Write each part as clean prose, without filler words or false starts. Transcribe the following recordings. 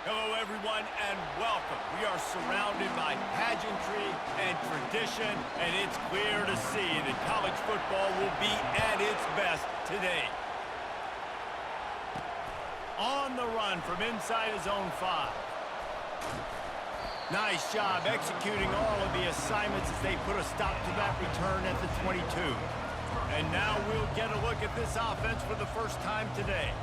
Hello, everyone, and welcome. We are surrounded by pageantry and tradition, and it's clear to see that college football will be at its best today. On the run from inside his own 5. Nice job executing all of the assignments as they put a stop to that return at the 22. And now we'll get a look at this offense for the first time today.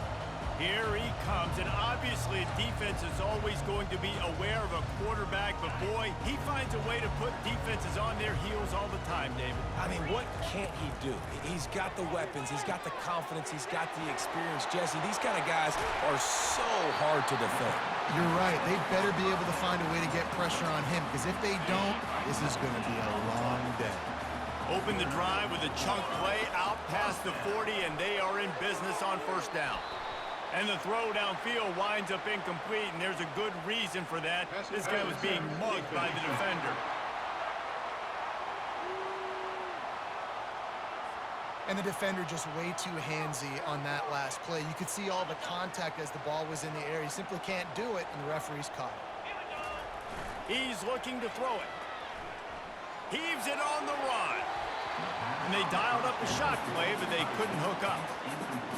Here he comes, and obviously defense is always going to be aware of a quarterback, but boy, he finds a way to put defenses on their heels all the time, David. I mean, what can't he do? He's got the weapons, he's got the confidence, he's got the experience. Jesse, these kind of guys are so hard to defend. You're right. They better be able to find a way to get pressure on him, because if they don't, this is going to be a long day. Open the drive with a chunk play out past the 40, and they are in business on first down. And the throw downfield winds up incomplete, and there's a good reason for that. This guy was being mugged by the defender. And the defender just way too handsy on that last play. You could see all the contact as the ball was in the air. He simply can't do it, and the referee's caught it. He's looking to throw it. Heaves it on the run. And they dialed up the shot play, but they couldn't hook up.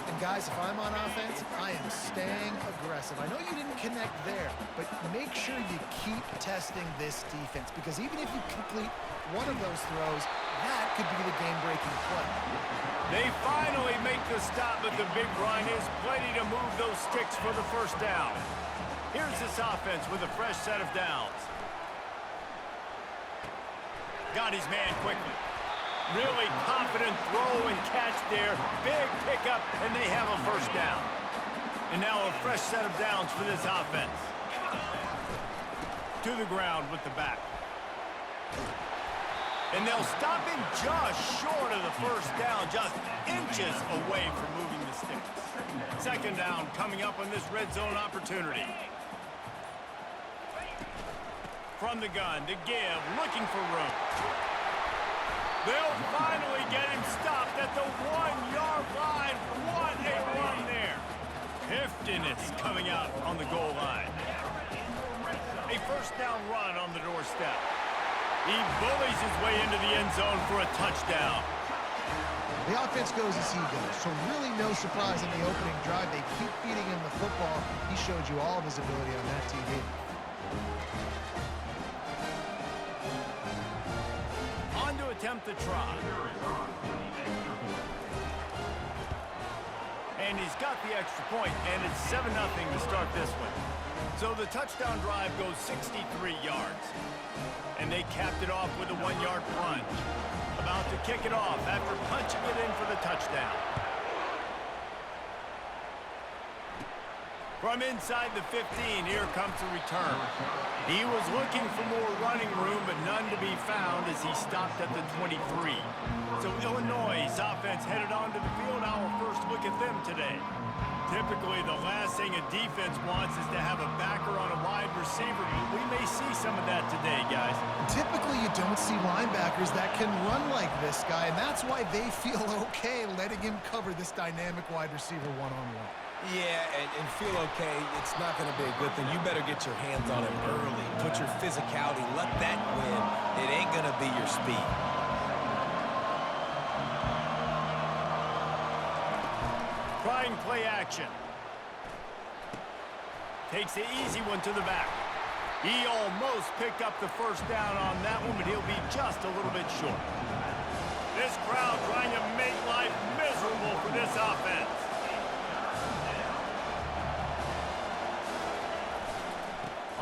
And guys, if I'm on offense, I am staying aggressive. I know you didn't connect there, but make sure you keep testing this defense, because even if you complete one of those throws, that could be the game-breaking play. They finally make the stop, but the big run is plenty to move those sticks for the first down. Here's this offense with a fresh set of downs. Got his man quickly. Really confident throw and catch there. Big pickup, and they have a first down. And now a fresh set of downs for this offense. To the ground with the back. And they'll stop him just short of the first down, just inches away from moving the sticks. Second down coming up on this red zone opportunity. From the gun to give, looking for room. They'll finally get him stopped at the 1-yard line. What a run there. Hifton is coming out on the goal line. A first down run on the doorstep. He bullies his way into the end zone for a touchdown. The offense goes as he goes, so really no surprise in the opening drive. They keep feeding him the football. He showed you all of his ability on that TV. On to attempt the try. And he's got the extra point, and it's 7-0 to start this one. So the touchdown drive goes 63 yards. And they capped it off with a 1-yard plunge. About to kick it off after punching it in for the touchdown. From inside the 15, here comes the return. He was looking for more running room, but none to be found as he stopped at the 23. So Illinois' offense headed onto the field. Our first look at them today. Typically, the last thing a defense wants is to have a backer on a wide receiver, but we may see some of that today, guys. Typically, you don't see linebackers that can run like this guy, and that's why they feel okay letting him cover this dynamic wide receiver one-on-one. Yeah, and feel okay, it's not going to be a good thing. You better get your hands on him early. Put your physicality, let that win. It ain't going to be your speed. Trying play action. Takes the easy one to the back. He almost picked up the first down on that one, but he'll be just a little bit short. This crowd trying to make life miserable for this offense.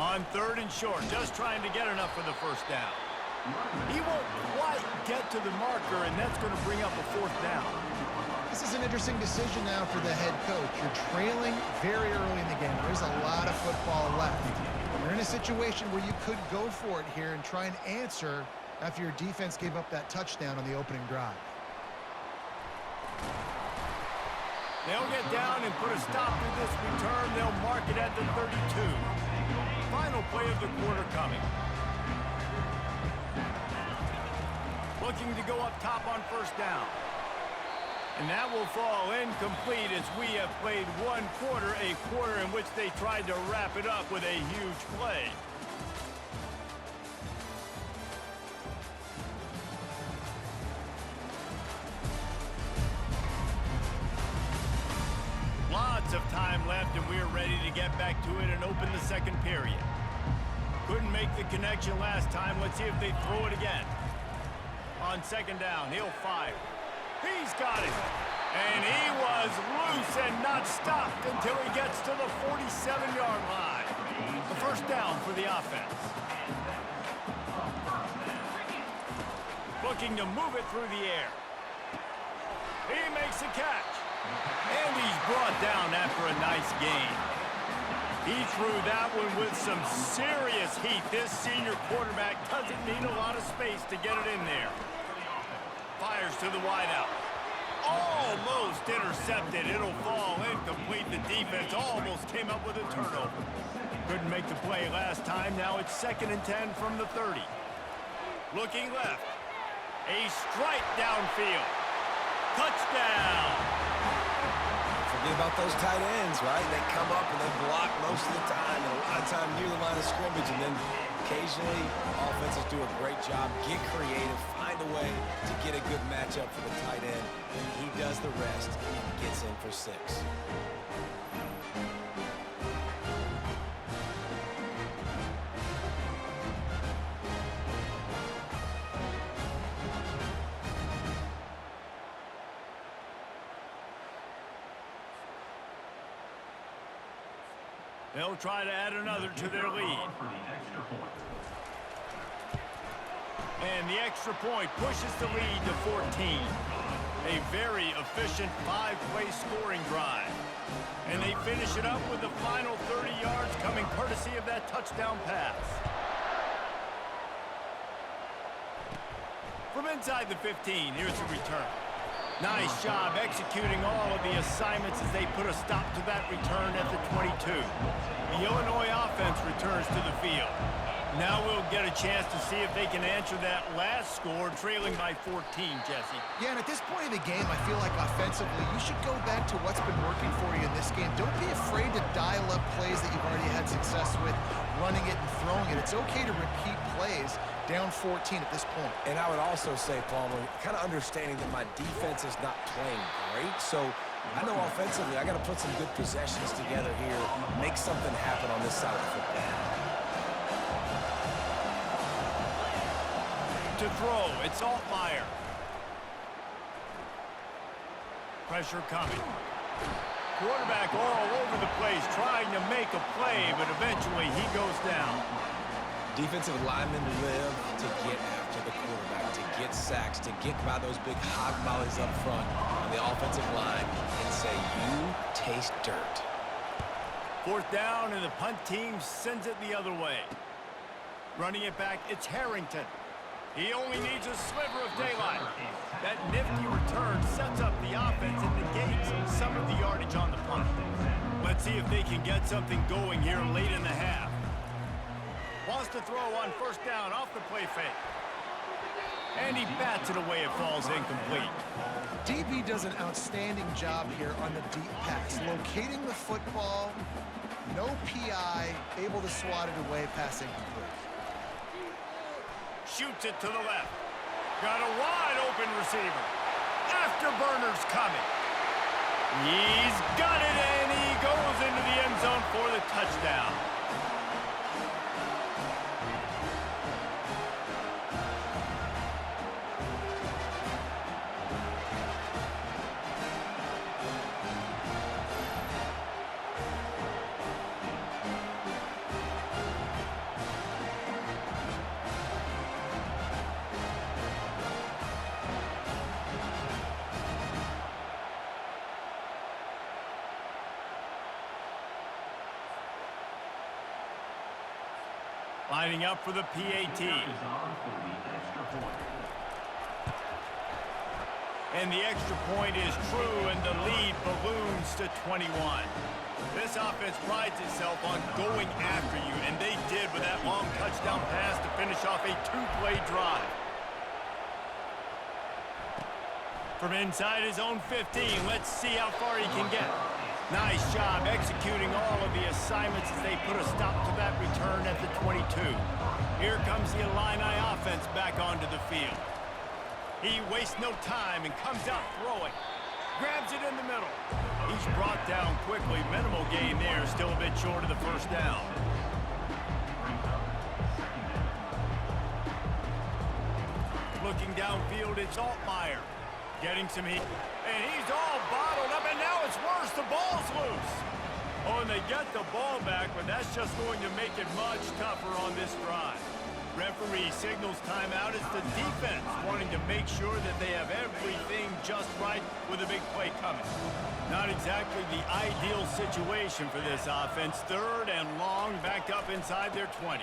On third and short, just trying to get enough for the first down. He won't quite get to the marker, and that's going to bring up a fourth down. This is an interesting decision now for the head coach. You're trailing very early in the game. There's a lot of football left. You're in a situation where you could go for it here and try and answer after your defense gave up that touchdown on the opening drive. They'll get down and put a stop to this return. They'll mark it at the 32. Final play of the quarter coming. Looking to go up top on first down. And that will fall incomplete as we have played one quarter, a quarter in which they tried to wrap it up with a huge play. Lots of time left, and we're ready to get back to it and open the second period. Couldn't make the connection last time. Let's see if they throw it again. On second down, he'll fire. He's got it. And he was loose and not stopped until he gets to the 47-yard line. The first down for the offense. Looking to move it through the air. He makes the catch. And he's brought down after a nice gain. He threw that one with some serious heat. This senior quarterback doesn't need a lot of space to get it in there. Fires to the wideout. Almost intercepted. It'll fall incomplete. The defense almost came up with a turnover. Couldn't make the play last time. Now it's 2nd and 10 from the 30. Looking left. A strike downfield. Touchdown. Forget about those tight ends, right? They come up and they block most of the time, and a lot of time near the line of scrimmage, and then occasionally offenses do a great job, get creative, find a way to get a good matchup for the tight end, and he does the rest and gets in for 6. They'll try to add another to their lead. And the extra point pushes the lead to 14. A very efficient 5-play scoring drive. And they finish it up with the final 30 yards coming courtesy of that touchdown pass. From inside the 15, here's the return. Nice job executing all of the assignments as they put a stop to that return at the 22. The Illinois offense returns to the field. Now we'll get a chance to see if they can answer that last score, trailing by 14, Jesse. Yeah, and at this point in the game, I feel like offensively, you should go back to what's been working for you in this game. Don't be afraid to dial up plays that you've already had success with, running it and throwing it. It's okay to repeat plays down 14 at this point. And I would also say, Palmer, kind of understanding that my defense is not playing great, so I know offensively I got to put some good possessions together here, make something happen on this side of the football. To throw, it's Altmaier. Pressure coming. Quarterback all over the place trying to make a play, but eventually he goes down. Defensive linemen live to get after the quarterback, to get sacks, to get by those big hog mollies up front on the offensive line and say, you taste dirt. 4th down, and the punt team sends it the other way. Running it back, it's Harrington. He only needs a sliver of daylight. That nifty return sets up the offense and negates some of the yardage on the punt. Let's see if they can get something going here late in the half. Wants to throw on 1st down off the play fake. And he bats it away. It falls incomplete. DB does an outstanding job here on the deep pass. Locating the football, no PI, able to swat it away, pass incomplete. Shoots it to the left. Got a wide open receiver. Afterburner's coming. He's got it, and he goes into the end zone for the touchdown. Lining up for the PAT. And the extra point is true, and the lead balloons to 21. This offense prides itself on going after you, and they did with that long touchdown pass to finish off a 2-play drive. From inside his own 15, let's see how far he can get. Nice job executing all of the assignments as they put a stop to that return at the 22. Here comes the Illini offense back onto the field. He wastes no time and comes out throwing. Grabs it in the middle. He's brought down quickly. Minimal gain there, still a bit short of the first down. Looking downfield, it's Altmaier. Getting some heat. And he's all bottled up, and now it's worse. The ball's loose. Oh, and they get the ball back, but that's just going to make it much tougher on this drive. Referee signals timeout. It's the defense wanting to make sure that they have everything just right with a big play coming. Not exactly the ideal situation for this offense. 3rd and long, backed up inside their 20.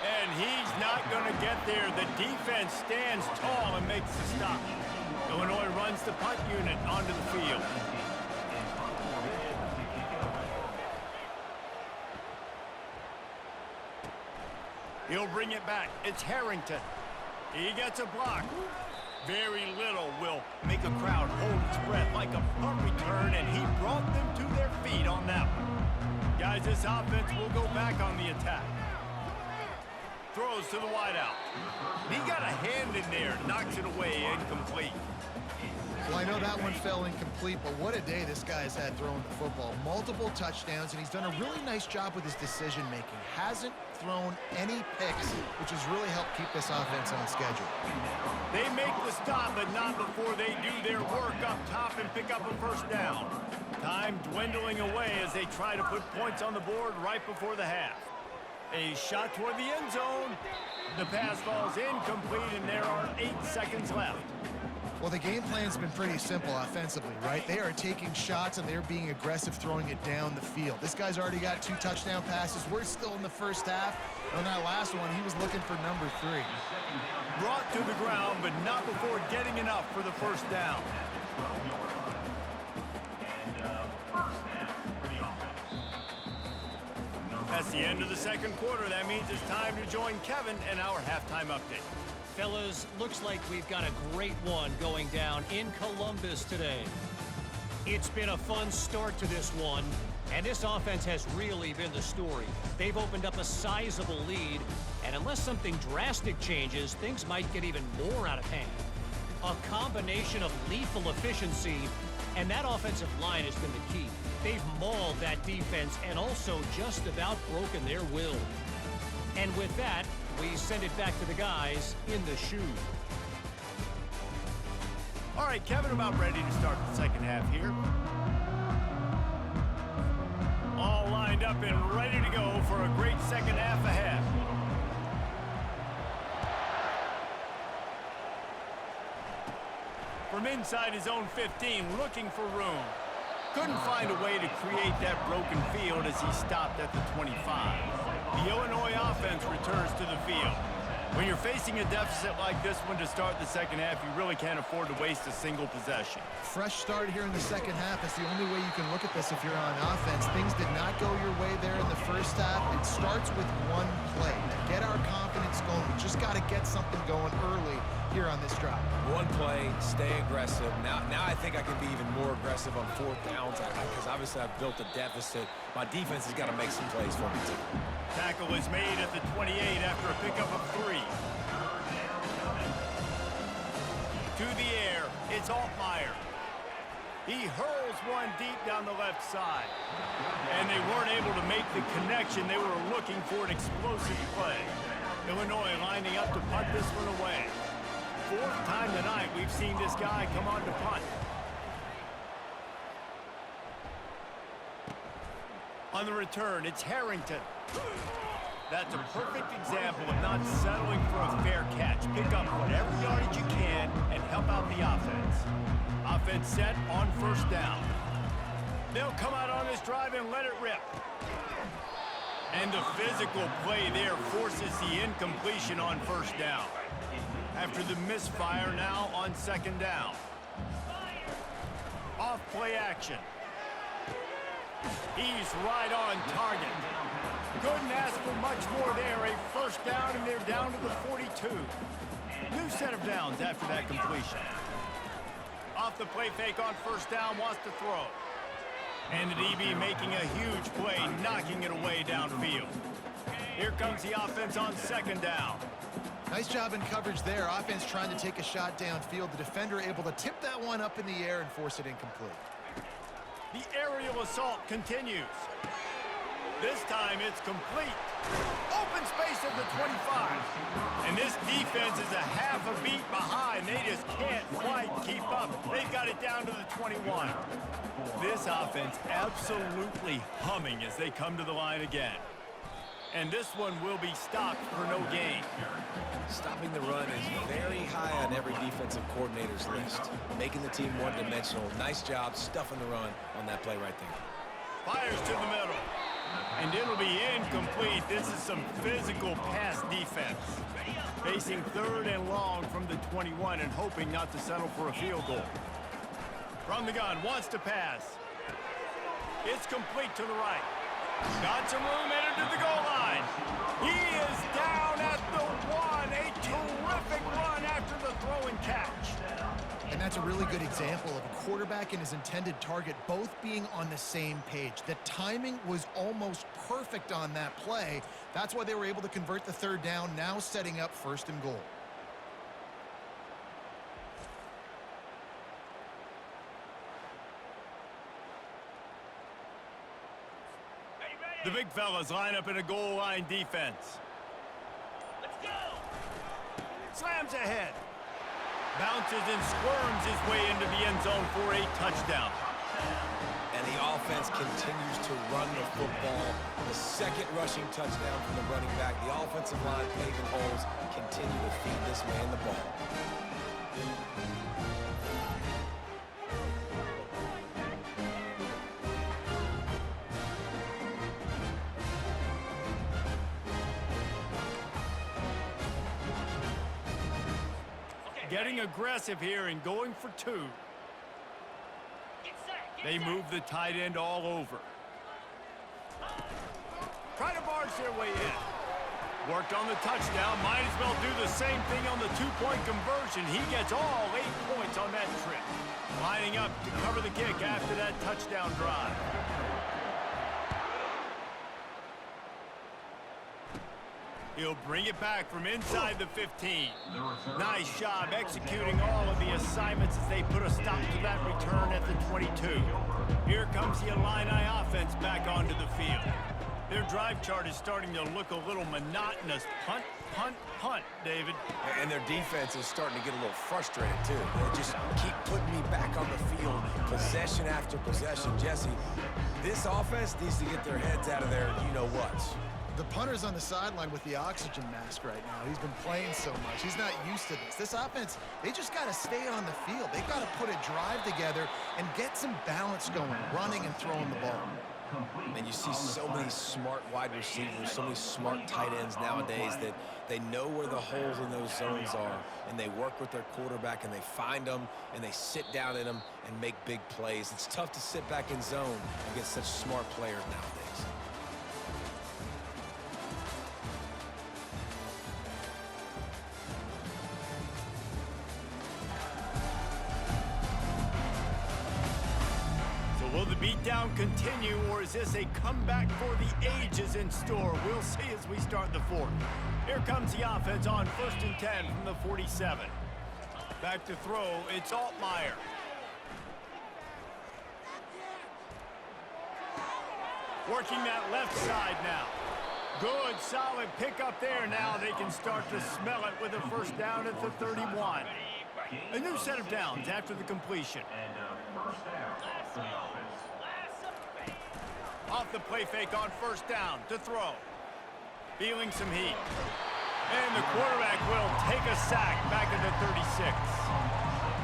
And he's not going to get there. The defense stands tall and makes the stop. Illinois runs the punt unit onto the field. He'll bring it back. It's Harrington. He gets a block. Very little will make a crowd hold its breath like a punt return, and he brought them to their feet on that one. Guys, this offense will go back on the attack. Throws to the wideout. He got a hand in there, knocks it away, incomplete. Well, I know that one fell incomplete, but what a day this guy's had throwing the football. Multiple touchdowns, and he's done a really nice job with his decision-making. Hasn't thrown any picks, which has really helped keep this offense on schedule. They make the stop, but not before they do their work up top and pick up a first down. Time dwindling away as they try to put points on the board right before the half. A shot toward the end zone. The pass falls incomplete, and there are 8 seconds left. Well, the game plan's been pretty simple offensively, right? They are taking shots, and they're being aggressive throwing it down the field. This guy's already got 2 touchdown passes. We're still in the first half. On that last one, he was looking for number 3. Brought to the ground, but not before getting enough for the first down. That's the end of the second quarter. That means it's time to join Kevin in our halftime update. Fellas, looks like we've got a great one going down in Columbus today. It's been a fun start to this one, and this offense has really been the story. They've opened up a sizable lead, and unless something drastic changes, things might get even more out of hand. A combination of lethal efficiency, and that offensive line has been the key. They've mauled that defense and also just about broken their will. And with that, we send it back to the guys in the shoe. All right, Kevin, about ready to start the second half here. All lined up and ready to go for a great second half ahead. From inside his own 15, looking for room. Couldn't find a way to create that broken field as he stopped at the 25. The Illinois offense returns to the field. When you're facing a deficit like this one to start the second half, you really can't afford to waste a single possession. Fresh start here in the second half. That's the only way you can look at this if you're on offense. Things did not go your way there in the first half. It starts with one play. To get our confidence going, we just got to get something going early here on this drive. One play, stay aggressive. Now I think I can be even more aggressive on 4th downs because obviously I've built a deficit. My defense has got to make some plays for me too. Tackle is made at the 28 after a pickup of 3. To the air, it's Altmaier. He hurls one deep down the left side. And they weren't able to make the connection. They were looking for an explosive play. Illinois lining up to punt this one away. 4th time tonight we've seen this guy come on to punt. On the return, it's Harrington. That's a perfect example of not settling for a fair catch. Pick up whatever yardage you can and help out the offense. Offense set on 1st down. They'll come out on this drive and let it rip. And the physical play there forces the incompletion on 1st down. After the misfire, now on 2nd down. Off play action. He's right on target. Couldn't ask for much more there. A 1st down, and they're down to the 42. New set of downs after that completion. Off the play fake on first down, wants to throw. And the DB making a huge play, knocking it away downfield. Here comes the offense on second down. Nice job in coverage there. Offense trying to take a shot downfield. The defender able to tip that one up in the air and force it incomplete. The aerial assault continues. This time it's complete. Open space at the 25. And this defense is a half a beat behind. They just can't quite keep up. They've got it down to the 21. This offense absolutely humming as they come to the line again. And this one will be stopped for no gain. Stopping the run is very high on every defensive coordinator's list. Making the team one-dimensional. Nice job stuffing the run on that play right there. Fires to the middle. And it'll be incomplete. This is some physical pass defense. Facing third and long from the 21 and hoping not to settle for a field goal. From the gun, wants to pass. It's complete to the right. Got some room headed to the goal line. He is down at the 1. A terrific run after the throw and catch. And that's a really good example of a quarterback and his intended target both being on the same page. The timing was almost perfect on that play. That's why they were able to convert the third down, now setting up first and goal. The big fellas line up in a goal line defense. Let's go! Slams ahead. Bounces and squirms his way into the end zone for a touchdown. And the offense continues to run the football. The second rushing touchdown from the running back. The offensive line paving holes continue to feed this man the ball. Getting aggressive here and going for two. They move the tight end all over. Try to barge their way in. Worked on the touchdown. Might as well do the same thing on the two-point conversion. He gets all 8 points on that trip. Lining up to cover the kick after that touchdown drive. He'll bring it back from inside the 15. Nice job executing all of the assignments as they put a stop to that return at the 22. Here comes the Illini offense back onto the field. Their drive chart is starting to look a little monotonous. Punt, punt, punt, David. And their defense is starting to get a little frustrated, too. They just keep putting me back on the field, possession after possession. Jesse, this offense needs to get their heads out of their you-know-whats. The punter's on the sideline with the oxygen mask right now. He's been playing so much. He's not used to this. This offense, they just got to stay on the field. They've got to put a drive together and get some balance going, running and throwing the ball. And you see so many smart wide receivers, so many smart tight ends nowadays that they know where the holes in those zones are, and they work with their quarterback, and they find them, and they sit down in them and make big plays. It's tough to sit back in zone against such smart players nowadays. Will the beatdown continue, or is this a comeback for the ages in store? We'll see as we start the fourth. Here comes the offense on 1st and 10 from the 47. Back to throw, it's Altmaier. Working that left side now. Good, solid pickup there. Now they can start to smell it with a first down at the 31. A new set of downs after the completion. Off the play fake on first down to throw. Feeling some heat. And the quarterback will take a sack back at the 36.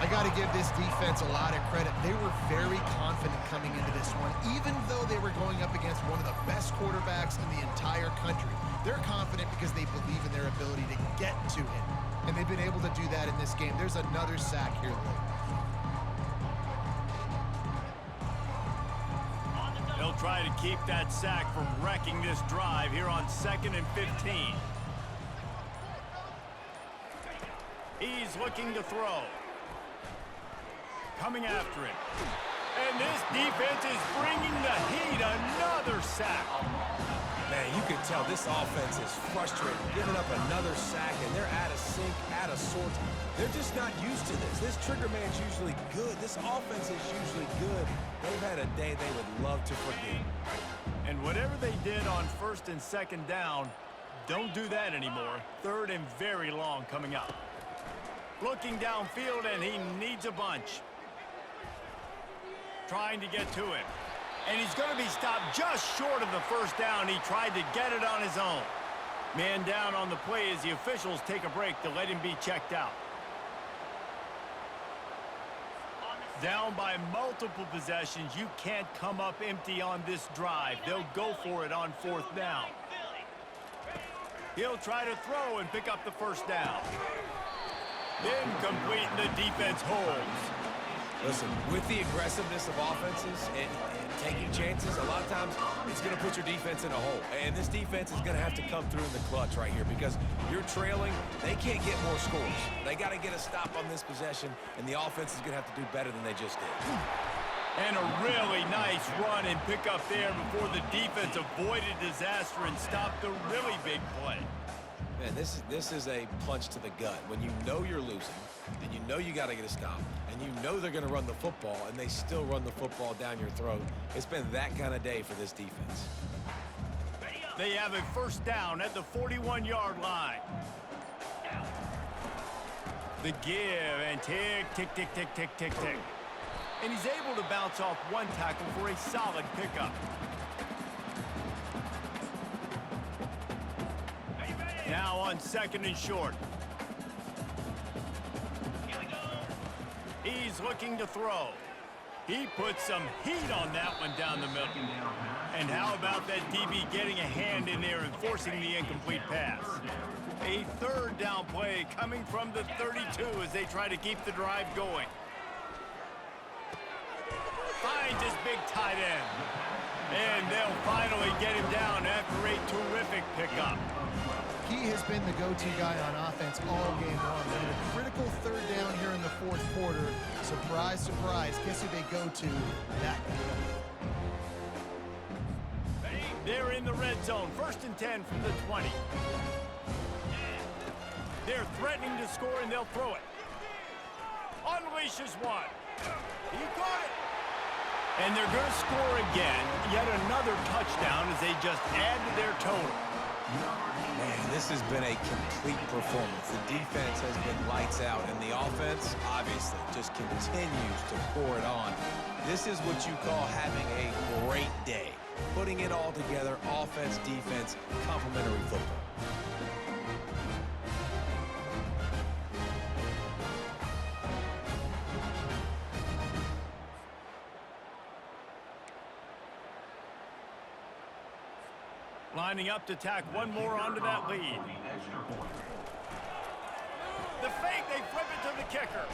I got to give this defense a lot of credit. They were very confident coming into this one, even though they were going up against one of the best quarterbacks in the entire country. They're confident because they believe in their ability to get to him. And they've been able to do that in this game. There's another sack here late. They'll try to keep that sack from wrecking this drive here on 2nd and 15. He's looking to throw. coming after him. And this defense is bringing the heat. Another sack. Man, you can tell this offense is frustrated, giving up another sack, and they're out of sync, out of sorts. They're just not used to this. This trigger man's usually good. This offense is usually good. They've had a day they would love to forget. And whatever they did on first and second down, don't do that anymore. Third and very long coming up. Looking downfield, and he needs a bunch. Trying to get to him. And he's going to be stopped just short of the first down. He tried to get it on his own. Man down on the play as the officials take a break to let him be checked out. Down by multiple possessions, you can't come up empty on this drive. They'll go for it on fourth down. He'll try to throw and pick up the first down. Incomplete, and the defense holds. Listen, with the aggressiveness of offenses and taking chances, a lot of times it's going to put your defense in a hole. And this defense is going to have to come through in the clutch right here because you're trailing. They can't get more scores. They got to get a stop on this possession, and the offense is going to have to do better than they just did. And a really nice run and pick up there before the defense avoided disaster and stopped the really big play. Man, this is a punch to the gut. When you know you're losing, and you know you got to get a stop, and you know they're going to run the football, and they still run the football down your throat, it's been that kind of day for this defense. They have a first down at the 41-yard line. The give, and tick, tick, tick, tick, tick, tick, tick. And he's able to bounce off one tackle for a solid pickup. Now on second and short. He's looking to throw. He put some heat on that one down the middle. And how about that DB getting a hand in there and forcing the incomplete pass? A third down play coming from the 32 as they try to keep the drive going. Finds his big tight end. And they'll finally get him down after a terrific pickup. He has been the go-to guy on offense all game long. They had a critical third down here in the fourth quarter. Surprise, surprise. Guess who they go to? That guy. They're in the red zone. First and 10 from the 20. They're threatening to score, and they'll throw it. Unleashes one. He caught it. And they're going to score again. Yet another touchdown as they just add to their total. Man, this has been a complete performance. The defense has been lights out, and the offense, obviously, just continues to pour it on. This is what you call having a great day. Putting it all together, offense, defense, complementary football. Lining up to tack one more onto that lead. The fake, they flip it to the kicker.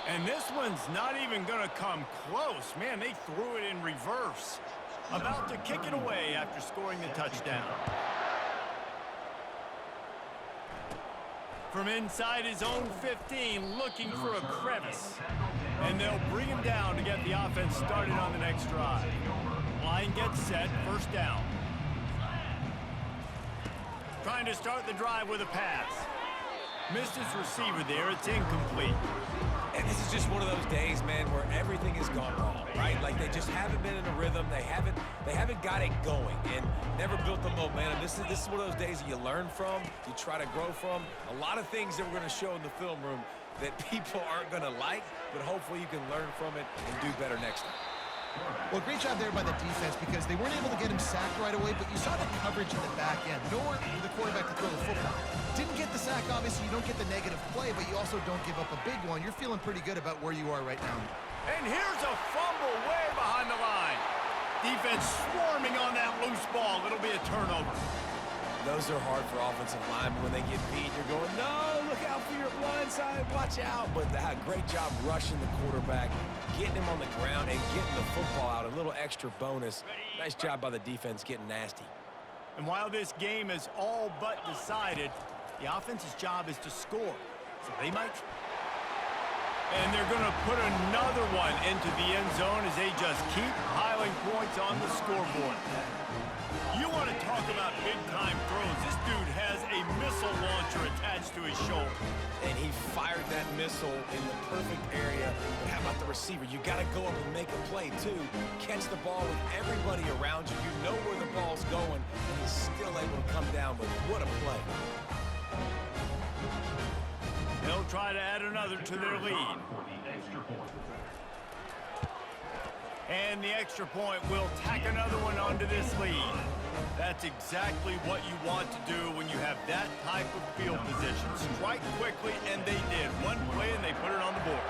And this one's not even going to come close. Man, they threw it in reverse. About to kick it away after scoring the touchdown. From inside his own 15, looking for a crevice. And they'll bring him down to get the offense started on the next drive. Line gets set, first down. Trying to start the drive with a pass. Missed his receiver there. It's incomplete. And this is just one of those days, man, where everything has gone wrong, right? Like they just haven't been in a rhythm. They haven't got it going and never built the momentum. This is one of those days that you learn from, you try to grow from. A lot of things that we're going to show in the film room that people aren't going to like, but hopefully you can learn from it and do better next time. Well, great job there by the defense because they weren't able to get him sacked right away, but you saw the coverage in the back end. Nowhere for the quarterback to throw the football. Didn't get the sack, obviously. You don't get the negative play, but you also don't give up a big one. You're feeling pretty good about where you are right now. And here's a fumble way behind the line. Defense swarming on that loose ball. It'll be a turnover. Those are hard for offensive linemen. When they get beat, you're going, no, look out for your blind side, watch out. But they had a great job rushing the quarterback, getting him on the ground, and getting the football out. A little extra bonus. Nice job by the defense getting nasty. And while this game is all but decided, the offense's job is to score. So they might... And they're going to put another one into the end zone as they just keep piling points on the scoreboard. You want to talk about big-time throws. This dude has a missile launcher attached to his shoulder. And he fired that missile in the perfect area. But how about the receiver? You got to go up and make a play, too. Catch the ball with everybody around you. You know where the ball's going, and he's still able to come down with it. What a play. They'll try to add another to their lead. And the extra point will tack another one onto this lead. That's exactly what you want to do when you have that type of field position. Strike quickly, and they did. One play, and they put it on the board.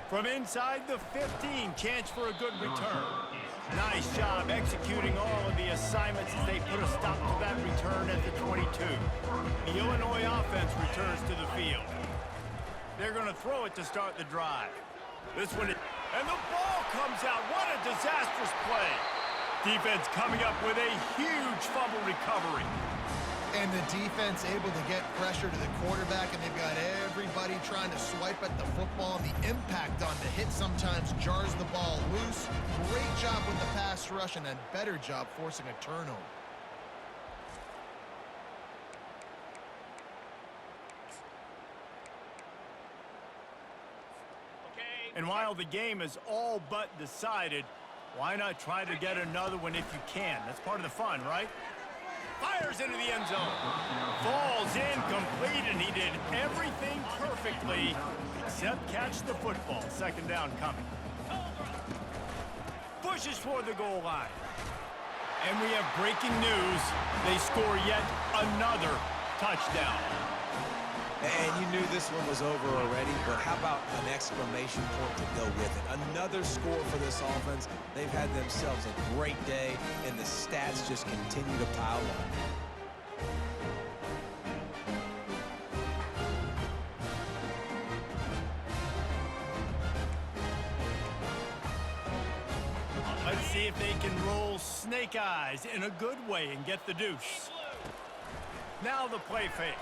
From inside the 15, chance for a good return. Nice job executing all of the assignments as they put a stop to that return at the 22. The Illinois offense returns to the field. They're going to throw it to start the drive. This one, and the ball comes out. What a disastrous play. Defense coming up with a huge fumble recovery. And the defense able to get pressure to the quarterback, and they've got everybody trying to swipe at the football, and the impact on the hit sometimes jars the ball loose. Great job with the pass rush, and a better job forcing a turnover. And while the game is all but decided, why not try to get another one if you can? That's part of the fun, right? Fires into the end zone. Falls incomplete, and he did everything perfectly except catch the football. Second down coming. Pushes for the goal line. And we have breaking news. They score yet another touchdown. And you knew this one was over already, but how about an exclamation point to go with it? Another score for this offense. They've had themselves a great day, and the stats just continue to pile up. Let's see if they can roll snake eyes in a good way and get the deuce. Now the play fake.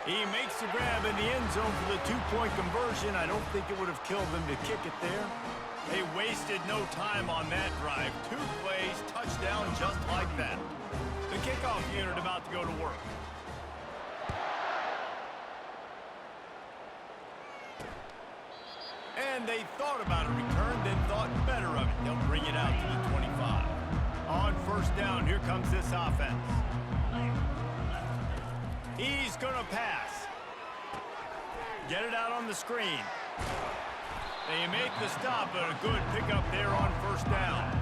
He makes the grab in the end zone for the two-point conversion. I don't think it would have killed them to kick it there. They wasted no time on that drive. 2 plays, touchdown just like that. The kickoff unit about to go to work. And they thought about a return, then thought better of it. They'll bring it out to the 25. On first down, here comes this offense. He's going to pass. Get it out on the screen. They make the stop, but a good pickup there on first down.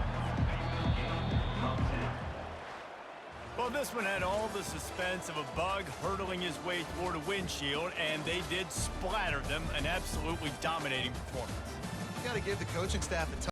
Well, this one had all the suspense of a bug hurtling his way toward a windshield, and they did splatter them. An absolutely dominating performance. You got to give the coaching staff a